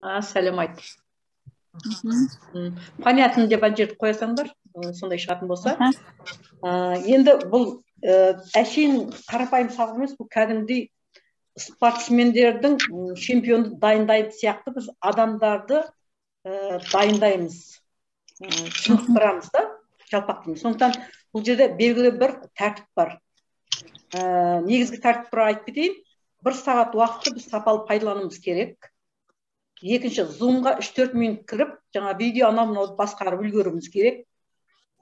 Сәлем айт. Понятно деп ана жерді қоясаңдар, сондай шығатын болса. Енді бұл әшейін қарапайым сабақ емес, бұл кәдімгідей спортсмендердің чемпионды дайындайды сияқты біз адамдарды дайындаймыз, шынықтырамыз да, жалпақтың. Сондықтан бұл жерде белгілі бір тәртіп бар. Негізгі тәртіп туралы айтып кетейін. 1 сағат уақытты біз сапалы пайдалануымыз керек. Екінші, зумға 3-4 минут кіріп, жаңа видео анау басқарып үлгеруіміз керек.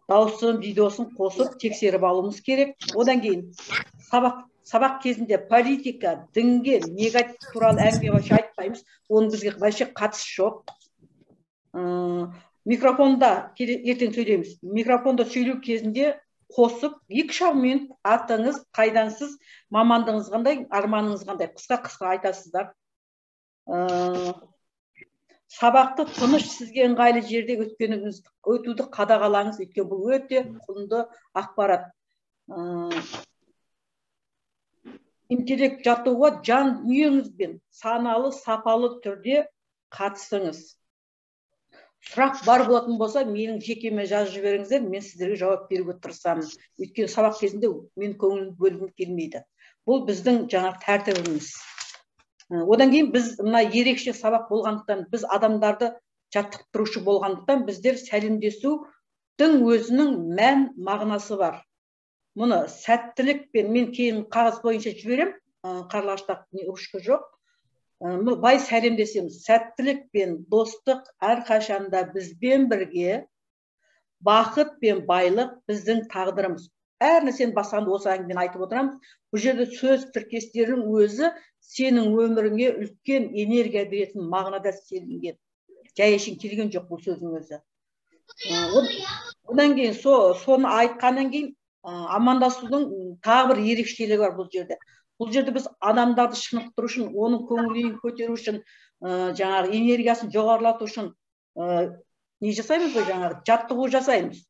Дауысын, видеосын қосып, тексеріп алуымыз керек. Одан кейін сабақ кезінде политика, дінге, негатив туралы әңгіме вообще айтпаймыз. Оның бізге вообще қатысы жоқ. Микрофонда ертең сөйлейміз. Микрофонда сөйлеу кезінде қосып 2-3 минут атыңыз, қайдансыз, мамандығыңыз қандай, арманыңыз қандай, қысқа айтасыздар. Сабақты тыныш, сізге ыңғайлы жерде өтуді қадағалаңыз, өйткені бұл өте құнды ақпарат. Интеллект жаттығуға жан дүниеңізбен саналы, сапалы түрде қатысыңыз. Сұрақ бар болатын болса, менің жекеме жазып жіберіңіздер, мен сіздерге жауап беруге тырысамын. Өйткені сабақ кезінде мен көңілімді бөлгім келмейді. Бұл біздің жаңа тәртібіміз. Одан кейін біз мына ерекше сабақ болғандықтан, біз адамдарды жаттықтырушы болғандықтан, біздер сәлемдесудің өзінің мән мағынасы бар. Мұны сәттілікпен, мен кейін қағаз бойынша жіберем, қарлығашта ручка жоқ. Бай сәлемдесеміз. Сәттілікпен, достық әрқашанда бізбен бірге, бақыт пен байлық біздің тағдырымыз. Әр нәрсені басқанда осы әңгімені айтып отырамыз. Бұл жерде сөз тіркестерінің өзі сенің өміріңе үлкен энергия беретін мағынада селінген. Жай әшейін келген жоқ бұл сөздің өзі. Одан кейін соны айтқаннан кейін амандасудың тағы бір ерекшелігі бар бұл жерде. Бұл жерде біз адамдарды шынықтыру үшін, оның көңілін көтеру үшін, жаңағы энергиясын жоғарылату үшін не жасаймыз ғой, жаңағы жаттығу жасаймыз.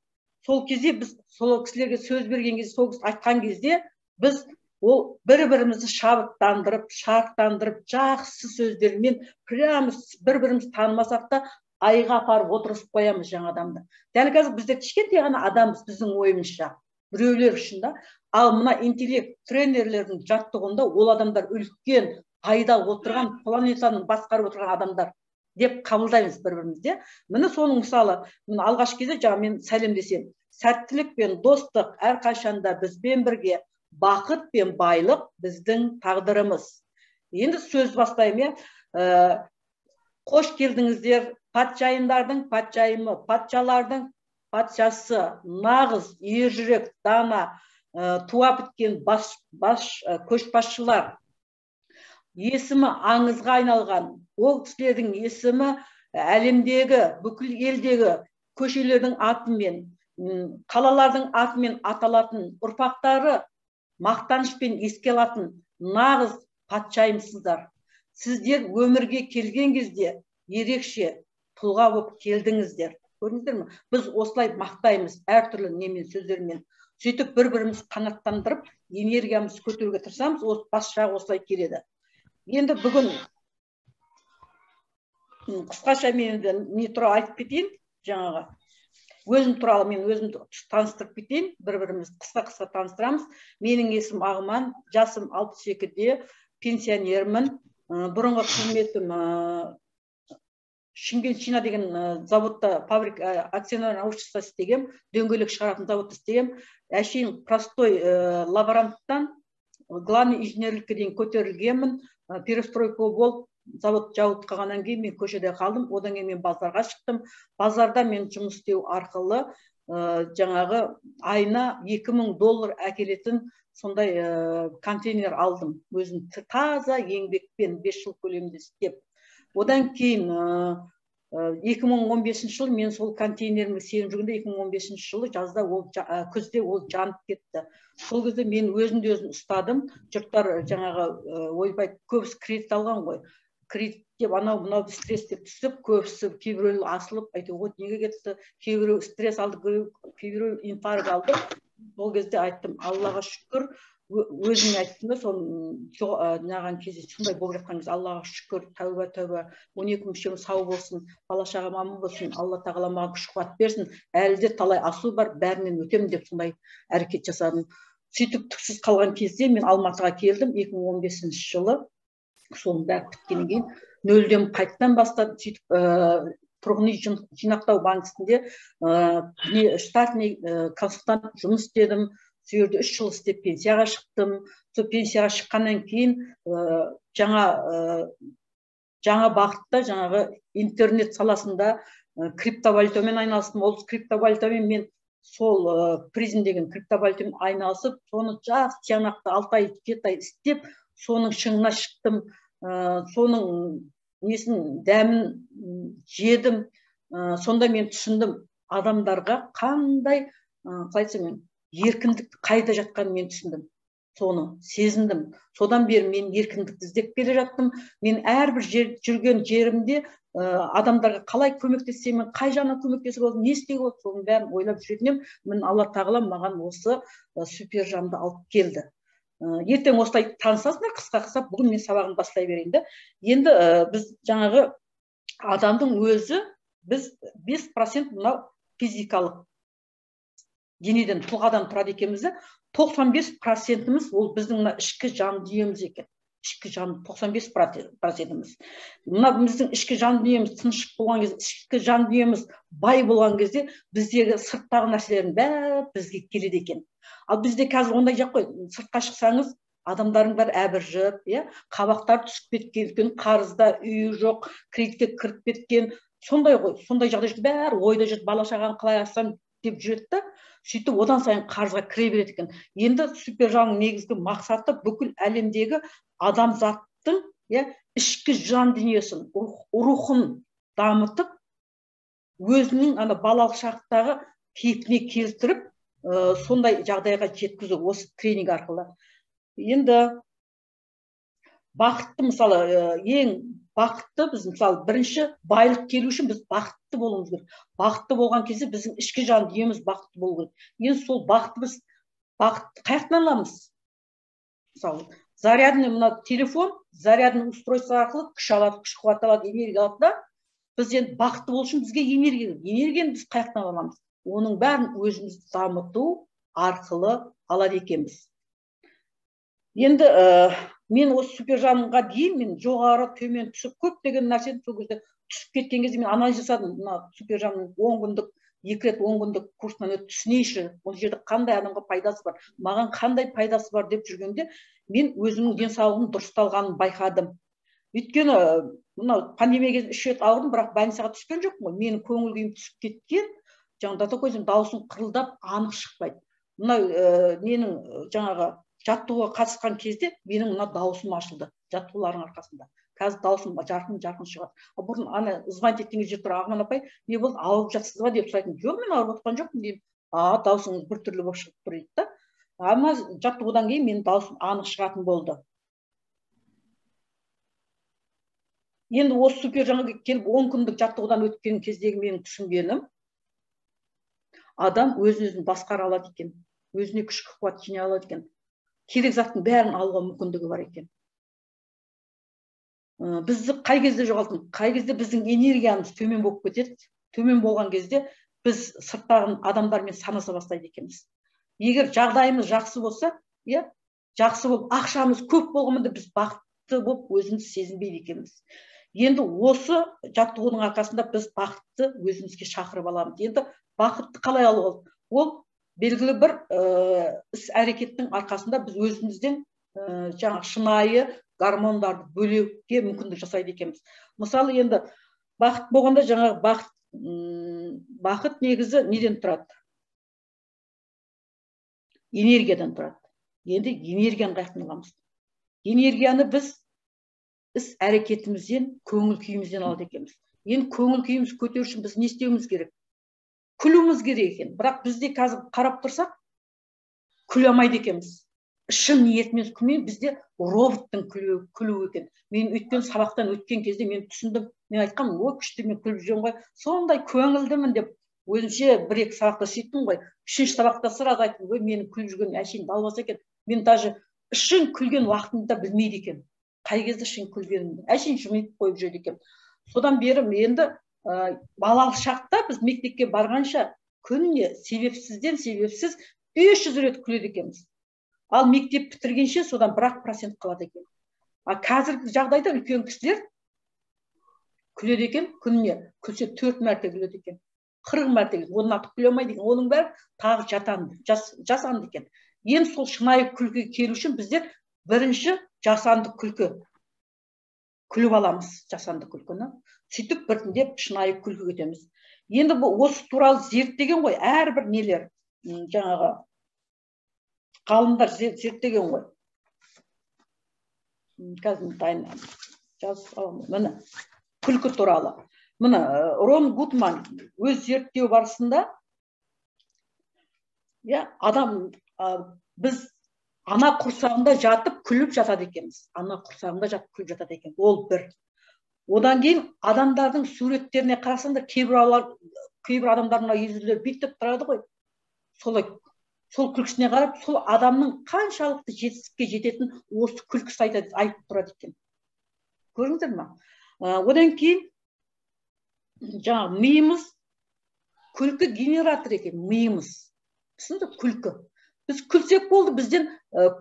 Сол кезде біз сол кісілерге сөз берген кезде, сол айтқан кезде біз ол бір-бірімізді шабыттандырып, шарықтандырып, жақсы сөздермен прямо бір-біріміз танымасақ та айға апарып отырысып қоямыз жаңа адамды. Дәл қазір біздер кішкентай ғана адамбыз біздің ойымызша, біреулер үшін да. Ал мына интеллект тренерлердің жаттығуында ол адамдар үлкен айда отырған, планетаның басқарып отырған адамдар деп қабылдаймыз бір-бірімізде. Міне соның мысалы, алғаш кезде жаңа мен сәлемдесем. Сәттілік пен достық әрқашанда бізбен бірге, бақыт пен байлық біздің тағдырымыз. Енді сөз бастаймын. Қош келдіңіздер. Патшайымдардың патшайымы, патшалардың патшасы, нағыз ержүрек, дана, туа біткен көшбасшылар. Есімі аңызға айналған. Ол кісілердің есімі әлемдегі, бүкіл елдегі көшелердің атымен, қалалардың атымен аталатын, ұрпақтары мақтанышпен еске алатын нағыз патшайымсыздар. Сіздер өмірге келген кезде ерекше тұлға болып келдіңіздер. Көрдіңіздер ме? Біз осылай мақтаймыз әртүрлі немен, сөздермен. Сөйтіп бір-біріміз қанаттандырып, энергиямызды көтеруге тырысамыз, басшаға осылай келеді. Енді бүгін қысқаша мен не туралы айтып кетейін, жаңағы. Өзім туралы мен өзімді таныстырып кетейін, бір-біріміз қысқа таныстырамыз. Менің есімім Ағыман, жасым 62-де, пенсионермін. Бұрынғы қызметім Шымкент Шина деген заводта, акционерлік общество істегем, дөңгелек шығаратын заводта істегем. Әшейін простой лаборанттан главный инженерлікке дейін көтерілгенмін. Перестройка болып, завод жауып қалғаннан кейін мен көшеде қалдым. Одан кейін мен базарға шықтым. Базарда мен жұмыс істеу арқылы жаңағы айына $2000 әкелетін сондай контейнер алдым. Өзім таза еңбекпен 5 жыл көлемінде істеп. Одан кейін 2015 жыл мен сол контейнерімді сеніп жүргенде 2015 жылы жазда күзде ол жанып кетті. Сол кезде мен өзімді өзім ұстадым. Жұрттар жаңағы ойбай көбісі кредит алған ғой. Кредит деп анау стресс деп түсіп, көбісі кейбіреу асылып, айтуға неге кетті, кейбіреу стресс алды, кейбіреу инфаркт алды. Ол кезде айттым, Аллаға шүкір, өзің айттың да соны наған кезде сондай болып жатқан кезде Аллаға шүкір, тәуба 12 мүшем сау болсын, бала шағам аман болсын, Алла тағала маған күш қуат берсін, әлі де талай асу бар, бәрінен өтемін деп сондай әрекет жасадым. Сөйтіп түксіз қалған кезде мен Алматыға келдім 2015 жылы. Соның бәрі біткеннен кейін нөлден қайтадан бастап сөйтіп тұрғын үй жинақтау банкісінде штатный консультант жұмыс істедім. Сол жерде 3 жыл істеп пенсияға шықтым. Сол пенсияға шыққаннан кейін жаңа бағытта, жаңағы интернет саласында криптовалютамен айналыстым. Ол криптовалютамен мен сол призм деген криптовалютамен айналысып, соны жақсы тиянақты 6 ай 7 ай істеп, соның шыңына шықтым. Соның несін дәмін жедім. Сонда мен түсіндім, адамдарға қандай, қалай айтсам, еркіндік қайда жатқанын мен түсіндім. Соны сезіндім. Содан бері мен еркіндікті іздеп келе жаттым. Мен әрбір жүрген жерімде адамдарға қалай көмектесемін, қай жағынан көмектесіп болсын, не істеуге болады, соның бәрін ойлап жүретін едім. Мен Алла тағала маған осы супер жанды алып келді. Ертең осылай танысасыңдар, қысқа бүгін мен сабағын бастай берейін да. Енді біз жаңағы адамдың өзі, біз 5% мынау физикалық денеден, тұлғадан тұрады екенбіз, 95%-іміз ол біздің мына ішкі жан дүниеміз екен. Ішкі жан 95%-іміз. Мына біздің ішкі жан дүниеміз тыныш болған кезде, ішкі жан дүниеміз бай болған кезде, біздегі сырттағы нәрселердің бәрі бізге келеді екен. Ал бізде қазір ондай жоқ қой. Сыртқа шықсаңыз, адамдардың бәрі әбіржіп, қабақтар түсіп кеткен, қарызда, үйі жоқ, кредитке кіріп кеткен, сондай ғой. Сондай жағдай бәрі ойда жүрді, бала шағаны қалай ассам деп жүреді да, сөйтіп одан сайын қарызға кіре береді екен. Енді супер жанның негізгі мақсаты бүкіл әлемдегі адамзаттың ішкі жан дүниесін, рухын дамытып, өзінің балалық шақтағы кейпіне келтіріп, сондай жағдайға жеткізу осы тренинг арқылы. Енді бақытты, мысалы, ең бақытты біз, мысалы, бірінші байлық келу үшін біз бақытты болуымыз керек. Бақытты болған кезде біздің ішкі жан дүниеміз бақытты болу керек. Енді сол бақытты біз қаяқтан аламыз? Мысалы, зарядный мына телефон, зарядный устройство арқылы күш алады, күш қуат алады, энергия алады да. Біз енді бақытты болу үшін бізге энергия керек. Энергияны біз қаяқтан аламыз? Оның бәрін өзімізді дамыту арқылы алады екенбіз. Енді мен осы супер жанға дейін мен жоғары төмен түсіп көптеген нәрсені сол кезде түсіп кеткен кезде мен анализ жасадым. Мына супер жанның 10 күндік, 2 рет 10 күндік курсынан өтіп түсінейші, ол жерде қандай адамға пайдасы бар, маған қандай пайдасы бар деп жүргенде мен өзімнің денсаулығым дұрысталғанын байқадым. Өйткені мынау пандемия кезінде 3 рет ауырдым, бірақ больницаға түскен жоқпын ғой. Менің көңіл күйім түсіп кеткен, жаңағы до такой даусым қырылдап анық шықпайды. Мынау менің жаңағы жаттығуға қатысқан кезде менің мына даусым ашылды, жаттығулардың арқасында. Қазір даусым жарқын шығады. Бұрын ана звонить еткен кезде тұр, Ағман апай, не болды, ауырып жатсыз ба деп сұрайтын. Жоқ, мен ауырып отқан жоқпын деймін. Даусыңыз біртүрлі болып шығып тұр дейді да. Ама жаттығудан кейін менің даусым анық шығатын болды. Енді осы супер жаңа келіп 10 күндік жаттығудан өткен кездегі менің түсінгенім, адам өзін басқара алады екен, өзіне күш қуат жинай алады екен. Керек заттың бәрін алуға мүмкіндігі бар екен. Бізді қай кезде жоғалтып, қай кезде біздің энергиямыз төмен болып кетеді. Төмен болған кезде біз сырттағы адамдармен санаса бастайды екенбіз. Егер жағдайымыз жақсы болса, жақсы болып, ақшамыз көп болғанда біз бақытты болып өзімізді сезінбейді екенбіз. Енді осы жаттығудың арқасында біз бақытты өзімізге шақырып аламыз. Енді бақытты қалай алуға? Ол белгілі бір іс әрекеттің арқасында біз өзімізден жаңағы шынайы гормондарды бөлуге мүмкіндік жасайды екенбіз. Мысалы, енді бақыт болғанда жаңағы бақыт негізі неден тұрады? Энергиядан тұрады. Енді энергияны қаяқтан аламыз? Энергияны біз іс әрекетімізден, көңіл күйімізден алады екенбіз. Енді көңіл күйіміз көтеру үшін біз не істеуіміз керек? Күлуіміз керек екен. Бірақ бізде қазір қарап тұрсақ, күле алмайды екенбіз. Шын ниетімен күлмей, бізде роботтың күлуі екен. Мен өткен сабақтан өткен кезде мен түсіндім. Мен айтқам, күшті мен күліп жүрмін ғой. Сондай көңілдімін деп. өзінше бір екі сабақта сөйттім ғой. Үшінші сабақта сразу айттым, ой, менің күліп жүрген әшейін далбаса екен. Мен даже ішін күлген уақытымда білмейді екен. Қай кезде ішін күлгенімді. Әшейін жымиып қойып жүреді екен. Содан бері енді балалық шақта біз мектепке барғанша күніне себепсізден себепсіз 500 рет күледі екенбіз. Ал мектеп бітіргенше содан 1% қалады екен. Қазіргі жағдайда үлкен кісілер күледі екен, күніне күлсе 4 мәрте күледі екен. 40 мәрте, оның артық күле алмайды екен. Оның бәрі тағы жасанды екен. Енді сол шынайы күлкі келу үшін біздер бірінші жасанды күлкі күліп аламыз, жасанды күлкіні. Сөйтіп біртіндеп шынайы күлкі кетеміз. Енді бұл осы туралы зерттеген ғой, әрбір нелер, жаңағы ғалымдар зерттеген ғой. Қазір дайын жазып аламын. Міне күлкі туралы. Міне Рон Гудман өз зерттеу барысында адам біз ана құрсағында жатып күліп жатады екенбіз. Ана құрсағында жатып күліп жатады екен. Ол бір. Одан кейін адамдардың суреттеріне қарасаңдар, кейбір адамдардың езулері бүйтіп тұрады ғой. Сол күлкісіне қарап, сол адамның қаншалықты жетістікке жететін осы күлкісі айтып тұрады екен. Көрдіңіздер ме? Одан кейін жаңағы миымыз күлкі генератор екен, миымыз. Түсінді, күлкі. Біз күлсек болды, бізден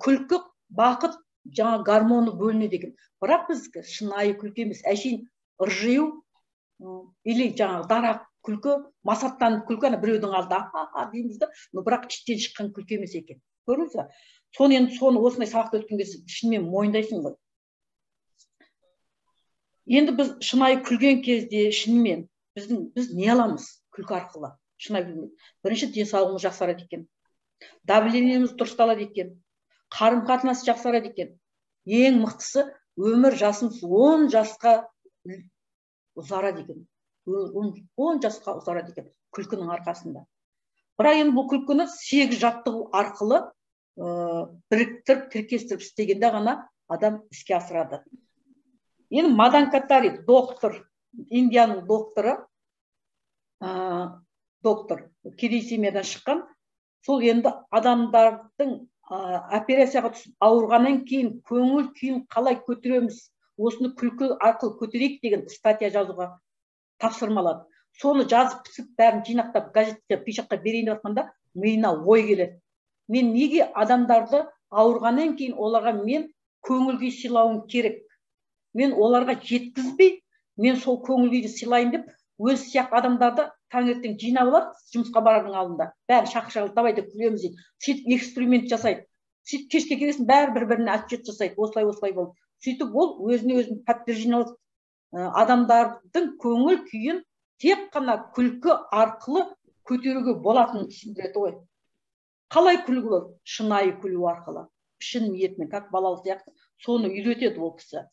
күлкі, бақыт, жаңа гормоны бөлінеді екен. Бірақ біз шынайы күлкі емес, әшейін ыржию или жаңағы дарақ күлкі, масаттанып күлкі, біреудің алдында дейміз да, бірақ іштен шыққан күлкі емес екен. Көрдіңіз бе? Соны осындай сабақты өткен кезде шынымен мойындайсың ғой. Енді біз шынайы күлген кезде шынымен біз не аламыз күлкі арқылы? Шынайы күлген. Бірінші денсаулығымыз жақсарады екен. Давлениеміз дұрысталады екен. Қарым-қатынас жақсарады екен. Ең мықтысы өмір жасымыз 10 жасқа ұзарады екен. 10 жасқа ұзарады екен күлкінің арқасында. Бірақ енді бұл күлкіні 8 жаттығу арқылы біріктіріп, тіркестіріп істегенде ғана адам іске асырады. Енді Мадан Катари, доктор, Индияның докторы, кедей семьядан шыққан, сол енді адамдардың операцияға түсіп ауырғаннан кейін көңіл күйін қалай көтереміз, осыны күлкі арқылы көтерейік деген статья жазуға тапсырмалады. Соны жазып пісіп бәрін жинақтап газетке пешаққа берейін деп жатқанда миына ой келеді. Мен неге адамдарды ауырғаннан кейін оларға мен көңіл күй сыйлауым керек? Мен оларға жеткізбей, мен сол көңіл күйді сыйлайын деп, өз сияқты адамдарды таңертең жинап алады, жұмысқа барардың алдында. Бәрін шақыршағыл давайте күлеміз дейді. Сөйтіп эксперимент жасайды. Сөйтіп кешке келесің, бәрі бір-біріне отчет жасайды. Осылай болды. Сөйтіп ол өзіне подтверждение адамдардың көңіл күйін тек қана күлкі арқылы көтеруге болатынын түсіндіреді ғой. Қалай күлгі ол? Шынайы күлу арқылы. Шын ниетмен, как балалық сияқты, соны үйретеді ол кісі.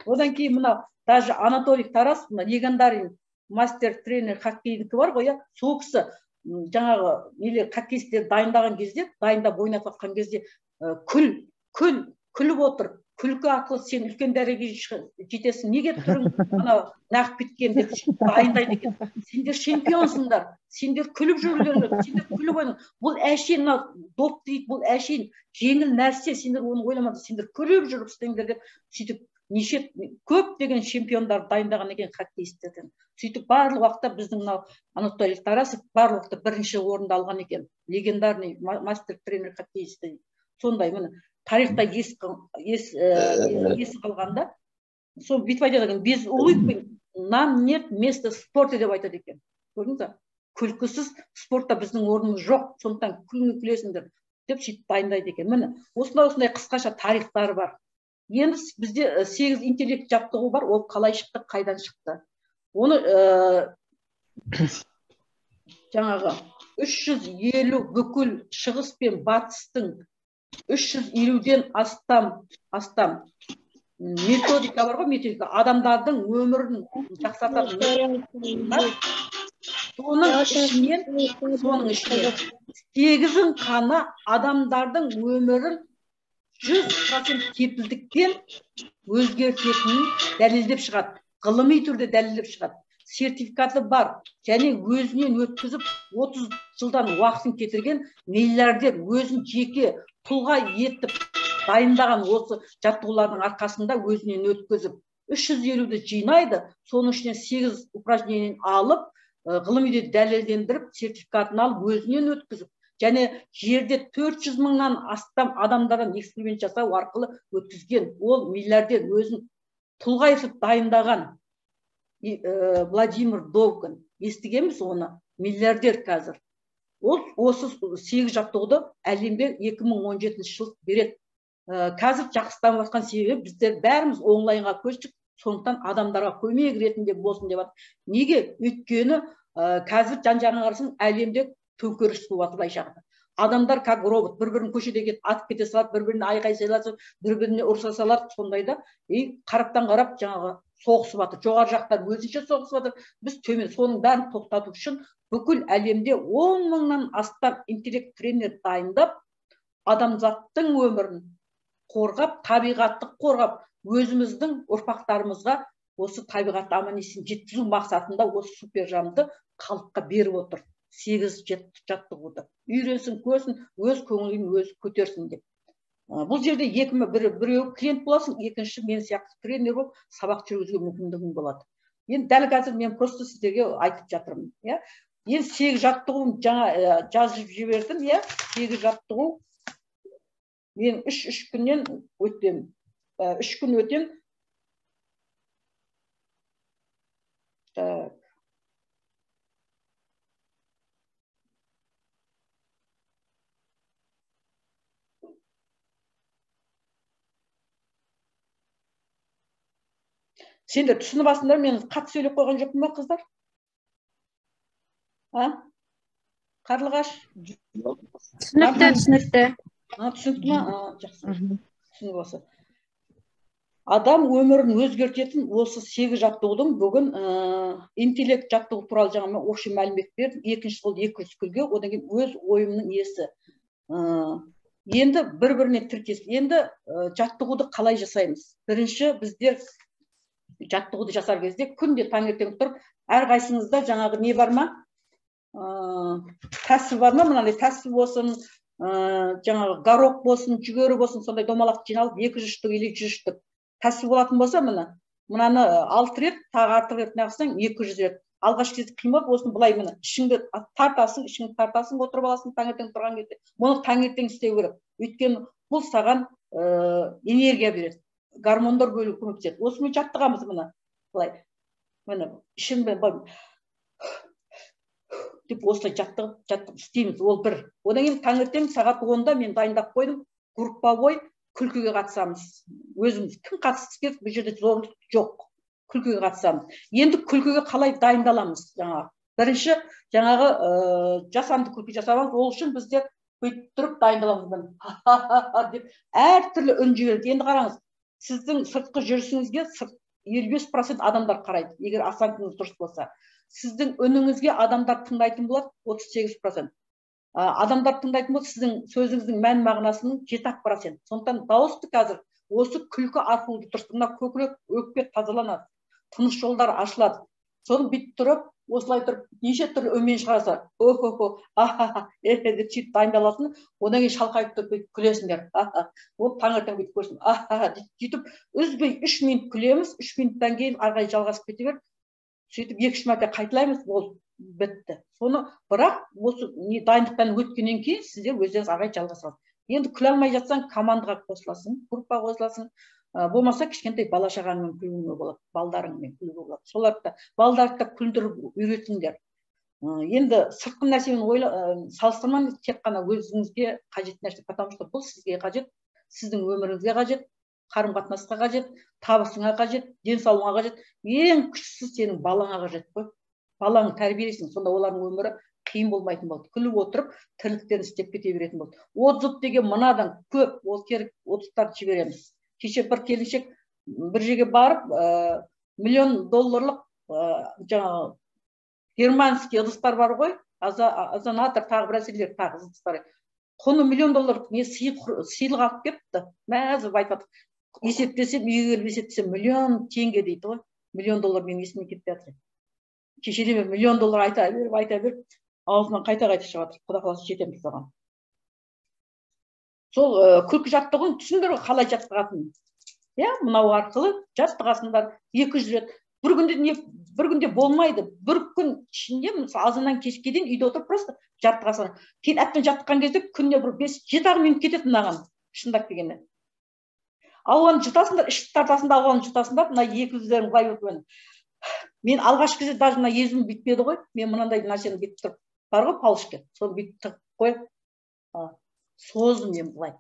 Одан кейін мына даже Анатолий Тарас, легендарный мастер-тренер хоккейдікі бар ғой, сол кісі жаңағы хоккейстер дайындаған кезде, дайындап ойнап жатқан кезде күліп отыр. Күлкі арқылы сен үлкен дәрежеге жетесің. Неге түрің нағып кеткен деп дайындайды екен. Сендер чемпионсыңдар. Сендер күліп жүрулерің керек. Сендер күліп ойнаңдар. Бұл әшейін доп дейді, бұл әшейін жеңіл нәрсе. Сендер оны ойламаңдар. Сендер күліп жүріп істеңдер деп сөйтіп неше көптеген чемпиондар дайындаған екен хоккейистерден. Сөйтіп барлық уақытта біздің Анатолий Тарасов барлық уақытта бірінші орынды алған екен. Легендарный мастер-тренер хоккейисті. Сондай міне тарихта есі қалғанда, сол бүйтіп айтады екен, без улыбки нам нет места в спорте деп айтады екен. Көрдіңіз бе? Күлкісіз спортта біздің орнымыз жоқ, сондықтан күлесіңдер деп сөйтіп дайындайды екен. Міне осындай қысқаша тарихтары бар. Енді бізде 8 интеллект жаттығу бар, ол қалай шықты, қайдан шықты. Оны жаңағы 350 бүкіл шығыс пен батыстың 350-ден астам методика бар ғой, методика. Адамдардың өмірін жақсартатын. Соның ішінен 8-ін қана адамдардың өмірін 100% кепілдікпен өзгертетінін дәлелдеп шығады. Ғылыми түрде дәлелдеп шығады. сертификаты бар, және өзінен өткізіп 30 жылдан уақытын кетірген миллиардер өзін жеке тұлға етіп дайындаған осы жаттығулардың арқасында өзінен өткізіп 350-ді жинайды, соның ішінен 8 упражнениені алып, ғылыми дәлелдендіріп, сертификатын алып, өзінен өткізіп, және жерде 400 мыңнан астам адамдардан эксперимент жасау арқылы өткізген. Ол миллиардер өзін тұлға етіп дайындаған Владимир Довган. Естігенбіз оны, миллиардер қазір. Ол осы 8 жаттығуды әлемде 2017 жыл береді. Қазір жақсы дамып жатқан себебі біздер бәріміз онлайнға көштік, сондықтан адамдарға көмек ретінде болсын деп жатыр. Неге? Өйткені қазір жан-жағына қарасаң әлемде төңкеріс болып жатыр, былайша айтқанда. Адамдар как робот, бір-бірін көшеде кетіп атып кете салады, бір-біріне айқай салады, бір-біріне ұрса салады, сондайда қараптан қарап жаңағы соғысып жатыр. Жоғары жақтар өзінше соғысып жатыр. Біз төмен, соның бәрін тоқтату үшін бүкіл әлемде 10 мыңнан астам интеллект тренер дайындап, адамзаттың өмірін қорғап, табиғатты қорғап, өзіміздің ұрпақтарымызға осы табиғатты аман есен жеткізу мақсатында осы супержамды халыққа беріп отыр. 8 жаттығуды. Үйренсін, көрсін, өз көңілін өзі көтерсін деп. Бұл жерде біреу клиент боласың, екінші мен сияқты тренер болып сабақ жүргізуге мүмкіндігің болады. Енді дәл қазір мен просто сіздерге айтып жатырмын. Енді 8 жаттығуым жаңа жазып жібердім. 8 жаттығу мен 3 күннен өтем. 3 күн өтем. Сендер түсініп алсыңдар, мен қатты сөйлеп қойған жоқпын ба, қыздар? Қарлығаш? Түсінікті. Түсінікті ма? Жақсы. Түсініп осы. Адам өмірін өзгертетін осы 8 жаттығудың бүгін интеллект жаттығу туралы жаңа общий мәлімет бердім. Екінші сол 200 күнге, одан кейін өз ойымның есі. Енді бір-біріне тіркес. Енді жаттығуды қалай жасаймыз? Бірінші біздер жаттығуды жасар кезде күнде таңертең тұрып, әрқайсыңызда жаңағы не бар ма? Тәсіл бар ма? Мынандай тәсіл болсын, жаңағы горох болсын, жүгері болсын, сондай домалақ жиналып 200 штук или 100 штук тәсіл болатын болса, мынаны 6 рет, тағы артық рет нағысаң 200 рет. Алғашқы кезде қимап, осыны былай ішіңді тартасың, отырып аласың таңертең тұрған кезде. Мұны таңертең істеу керек. Өйткені бұл саған энергия береді. Гормондар бөлу көмектеседі. Осымен жаттығамыз мына. Былай. Мына ішімді деп осылай жаттығып істейміз. Ол бір. Одан кейін таңертең сағат 10-да мен дайындап қойдым. Групповой күлкіге қатысамыз. Өзіміз кім қатысқысы келсе, бұл жерде зорлық жоқ. Күлкіге қатысамыз. Енді күлкіге қалай дайындаламыз? Бірінші жаңағы жасанды күлкі жасамыз. Ол үшін біздер тұрып дайындаламыз. Деп әртүрлі үн жібереді. Енді қараңыз. Сіздің сыртқы жүрісіңізге 55% адамдар қарайды, егер осанкаңыз дұрыс болса. Сіздің үніңізге адамдар тыңдайтын болады 38%. Адамдар тыңдайтын болса, сіздің сөзіңіздің мән мағынасының 7%. Сондықтан дауысты қазір осы күлкі арқылы дұрыс. Мына көкірек, өкпе тазаланады, тыныс жолдары ашылады. Соны бүйтіп тұрып, осылай тұрып, неше түрлі үнмен шығарса, деп сөйтіп дайындалатын, одан кейін шалқайып тұрып күлесіңдер. Ол таңертең бүйтіп көрсін. Сөйтіп үзбей 3 минут күлеміз, 3 минуттан кейін арғай жалғасып кете бер. Сөйтіп 2-3 мәрте қайталаймыз, ол бітті. Соны бірақ осы дайындықтан өткеннен кейін сіздер өздеріңіз арғай жалғасасыз. Енді күле алмай жатсаң, командаға қосыласың, группаға қосыласың. Болмаса кішкентай бала шағаңмен күлуіңе болады, балдарыңмен күлуге болады. Соларды балдарды күлдіріп үйретіңдер. Енді сыртқы нәрсемен салыстырмаңыз, тек қана өзіңізге қажет нәрсе, потому что бұл сізге қажет, сіздің өміріңізге қажет, қарым-қатынасқа қажет, табысыңа қажет, денсаулығыңа қажет. Ең күштісі сенің балаңа қажет қой. Балаңды тәрбиелейсің, сонда олардың өмірі қиын болмайтын болды. Күліп отырып, тірліктерін істеп кете беретін болды. Отзыв деген мынадан көп, ол керек отзывтарды жібереміз. Кеше бір келіншек бір жерге барып, $1 миллион жаңағы германский ыдыстар бар ғой, озонатор, тағы бір әсерлер, тағы ыдыстар. Құны $1 миллион не сыйлық алып кетті. Мәзіп айтады. Есептесем, үйге келіп есептесем $1 миллион дейді ғой. $1 миллион мен есіме кетіп жатыр. кешеде мен $1 миллион айта беріп, аузынан қайта шығып жатыр. Құда қаласа жетеміз соған. Сол күлкі жаттығын түсіндір қалай жаттығатынын. Иә, мынау арқылы жаттығасыңдар 200 рет. Bir günde болмайды. Bir gün ішінде, мысалы, азаннан кешке дейін үйде отырып просто жаттығасың. Кейін әбден жаттыққан кезде күнде бір 5-7 минут кетеді мынаған, шындап дегенде. Ауаны жұтасыңдар, ішіп тартасыңдар, ауаны жұтасыңдар, мына 200-дерің былай өтіп. Мен алғашқы кезде даже мына езуім бітпеді ғой. Мен мынандай нәрсені бүйтіп тұрып бар ғой палышке. Соны бүйтіп тұрып қойып, создым мен былай.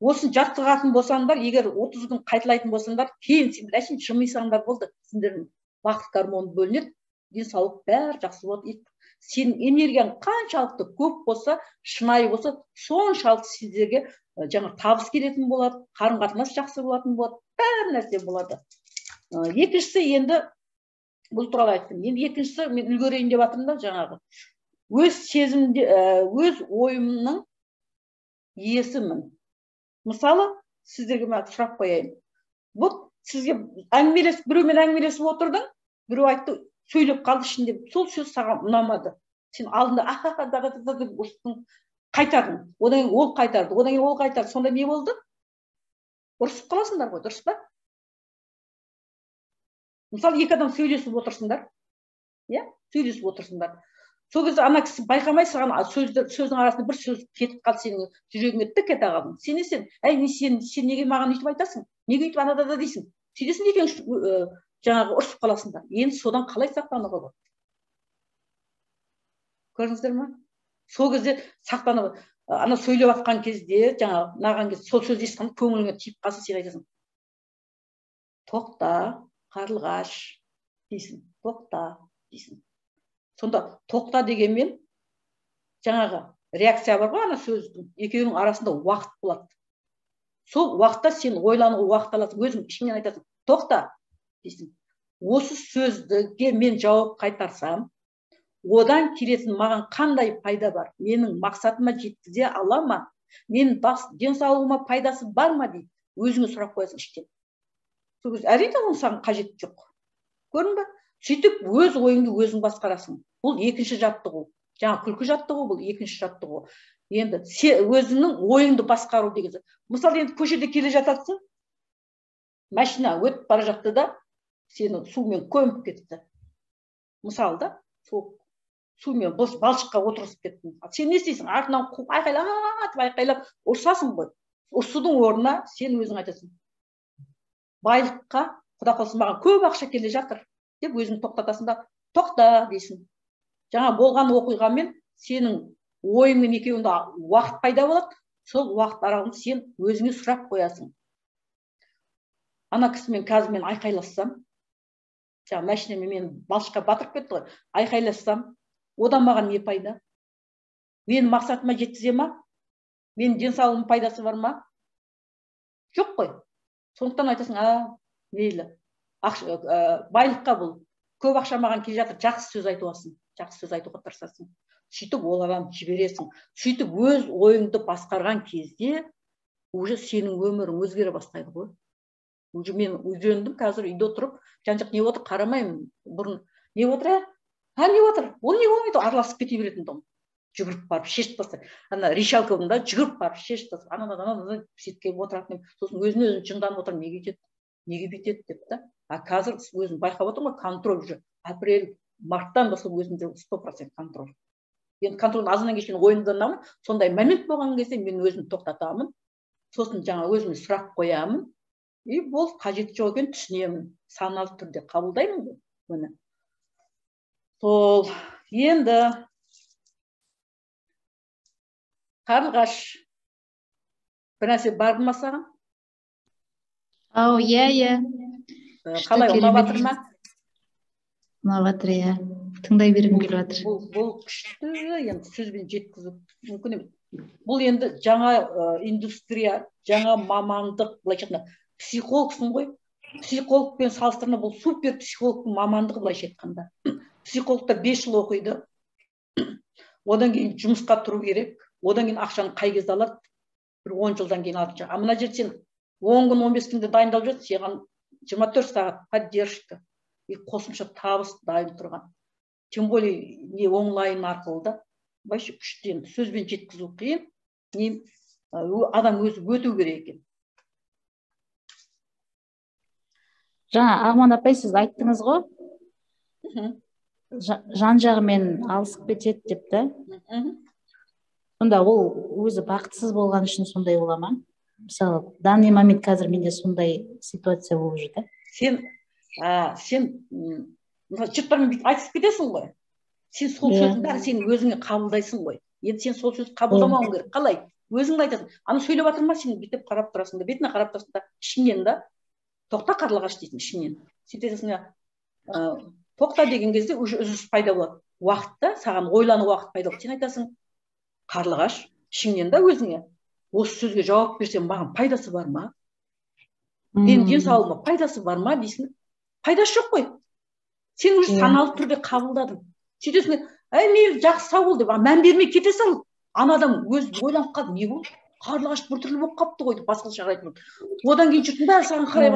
Осын жаттығатын болсаңдар, егер 30 күн қайталайтын болсаңдар, кейін сендер әшейін жымисаңдар болды. Сендердің бақыт гормоны бөлінеді, денсаулық бәрі жақсы болады. Сенің энергияң қаншалықты көп болса, шынайы болса, соншалықты сіздерге жаңа табыс келетін болады, қарым-қатынас жақсы болатын болады, бәрі нәрсе болады. Екіншісі енді бұл туралы айттым. Енді екіншісі мен үлгерейін деп жатырмын да, жаңағы өз сезімде, өз ойымның иесімін. Мысалы, сіздерге мен сұрақ қояйын. Бұл сізге біреумен әңгімелесіп отырдың, біреу айтты, сөйлеп қалды ішінде, сол сөз саған ұнамады. Сен алдында ұрыстың, қайтардың. Одан кейін ол қайтарды, одан кейін ол қайтарды. Сонда не болды? Ұрысып қаласыңдар ғой, дұрыс па? Мысалы, екі адам сөйлесіп отырсыңдар. Иә, сөйлесіп отырсыңдар. Сол кезде ана кісі байқамай саған сөздің арасында бір сөз кетіп қалды, сенің жүрегіңе тік ете қалдың. Сен сен неге маған өйтіп айтасың? Неге өйтіп анада дейсің? Сөйлесің екеуің жаңағы ұрысып қаласыңдар. Енді содан қалай сақтануға болады? Көрдіңіздер ме? Сол кезде сақтанып, ана сөйлеп жатқан кезде, жаңағы мынаған кезде сол сөзді естіген көңіліңе тиіп қалса, сен айтасың: тоқта, қарлығаш дейсің. Тоқта дейсің. Сонда тоқта дегенмен жаңағы реакция бар ғой ана сөздің, екеуінің арасында уақыт болады. Сол уақытта сен ойлануға уақыт аласың, өзің ішіңнен айтасың: тоқта дейсің. Осы сөзге мен жауап қайтарсам, одан келетін маған қандай пайда бар? Менің мақсатыма жеткізе ала ма? Менің денсаулығыма пайдасы бар ма дейді. Өзіңе сұрақ қоясың іштен. Сол кезде әрине оның саған қажеті жоқ. Көрдің бе? Сөйтіп өз ойыңды өзің басқарасың. Бұл екінші жаттығу. Жаңа күлкі жаттығу, бұл екінші жаттығу. Енді өзіңнің ойыңды басқару деген. Мысалы, енді көшеде келе жатасың, машина өтіп бара жатты да, сені сумен көміп кетті. Мысалы да, сумен балшыққа отырғызып кеттің. Сен не істейсің? Артынан қуып айқайлап ұрсасың ғой. Ұрсудың орнына сен өзің айтасың: байлыққа, құда қаласа маған көп ақша келе жатыр деп өзің тоқтатасың да, тоқта дейсің. Жаңа болған оқиғамен сенің ойыңмен екеуінде уақыт пайда болады. Сол уақыт аралығында сен өзіңе сұрақ қоясың: ана кісімен қазір мен айқайлассам, жаңа машинамен мен балшыққа батырып кетті ғой, айқайлассам, одан маған не пайда? Менің мақсатыма жеткізе ма? Менің денсаулығым пайдасы бар ма? Жоқ қой. Сондықтан айтасың: мейлі, байлыққа бұл көп ақша маған келе жатыр, жақсы сөз айтуасың, жақсы сөз айтуға тырысасың. Сөйтіп ол адамды жібересің. Сөйтіп өз ойыңды басқарған кезде уже сенің өмірің өзгере бастайды ғой. Уже мен үйрендім, қазір үйде отырып, жан-жақ не отыр қарамаймын. Бұрын не отыр? Не отыр? Ол не болмайды, араласып кете беретін тұғым. Жүгіріп барып шешіп тастайды. Ана решалкамда жүгіріп барып шешіп тастайды. Анадан сөйтіп отыратын. Сосын өзін жынданып отыр, неге өйтеді? Неге бүйтеді деп та. Қазір өзім байқап отырмын, контроль уже. Апрель, марттан бастап өзімде 100% контроль. Енді контроль азынан кешкен ойымданамын. Сондай момент болған кезде мен өзімді тоқтатамын. Сосын жаңа өзіме сұрақ қоямын. И бұл қажеті жоқ екенін түсінемін. Саналы түрде қабылдаймын бұны. Сол, енді қарлығаш, бір нәрсе бар ма саған? Иә. Қалай, ұнап жатыр ма? Ұнап жатыр, иә. Тыңдай бергім келіп жатыр. Бұл күшті, енді сөзбен жеткізу мүмкін емес. Бұл енді жаңа индустрия, жаңа мамандық, былайша айтқанда, психологсың ғой. Психологпен салыстырғанда бұл супер психологтың мамандығы, былайша айтқанда. Психологтар 5 жыл оқиды. Одан кейін жұмысқа тұру керек. Одан кейін ақшаны қай кезде алады? Бір 10 жылдан кейін алады. Мына жерде сен 10 күн, 15 күнде дайындалып жүрсің, саған 24 сағат поддержка. қосымша табыс дайын тұрған. Тем более не онлайн арқылы да вообще күшті, енді сөзбен жеткізу қиын, не адам өзі өту керек екен. Жаңа Ағман апай сіз айттыңыз ғой, жан жағымен алысып кетеді деп та. Сонда ол өзі бақытсыз болған үшін сондай бола ма? Мысалы, данный момент қазір менде сондай ситуация болып жүр да. Сен жұрттармен бүйтіп айтысып кетесің ғой. Сен сол сөздің бәрі сен өзіңе қабылдайсың ғой. Енді сен сол сөзді қабылдамауың керек. Қалай? Өзіңді айтасың. Ана сөйлеп жатыр ма, сен бүйтіп қарап тұрасың да, бетіне қарап тұрасың да, ішіңнен да тоқта қарлығаш дейсің ішіңнен. Сөйтесің, тоқта деген кезде уже үзіліс пайда болады. Уақытта саған ойлану уақыт пайда болады. Сен айтасың, қарлығаш, ішіңнен да өзіңе, осы сөзге жауап берсем маған пайдасы бар ма? Менің денсаулығыма пайдасы бар ма дейсің. Пайдасы жоқ қой. Сен уже саналы түрде қабылдадың. Сөйтесің, мейлі жақсы сау бол деп, мән бермей кете сал. Ана адам өз ойланып қалды, не болды? Қарлығаш біртүрлі болып қапты ғой деп басқаша қарайтын. Одан кейін жұрттың бәрі саған қарай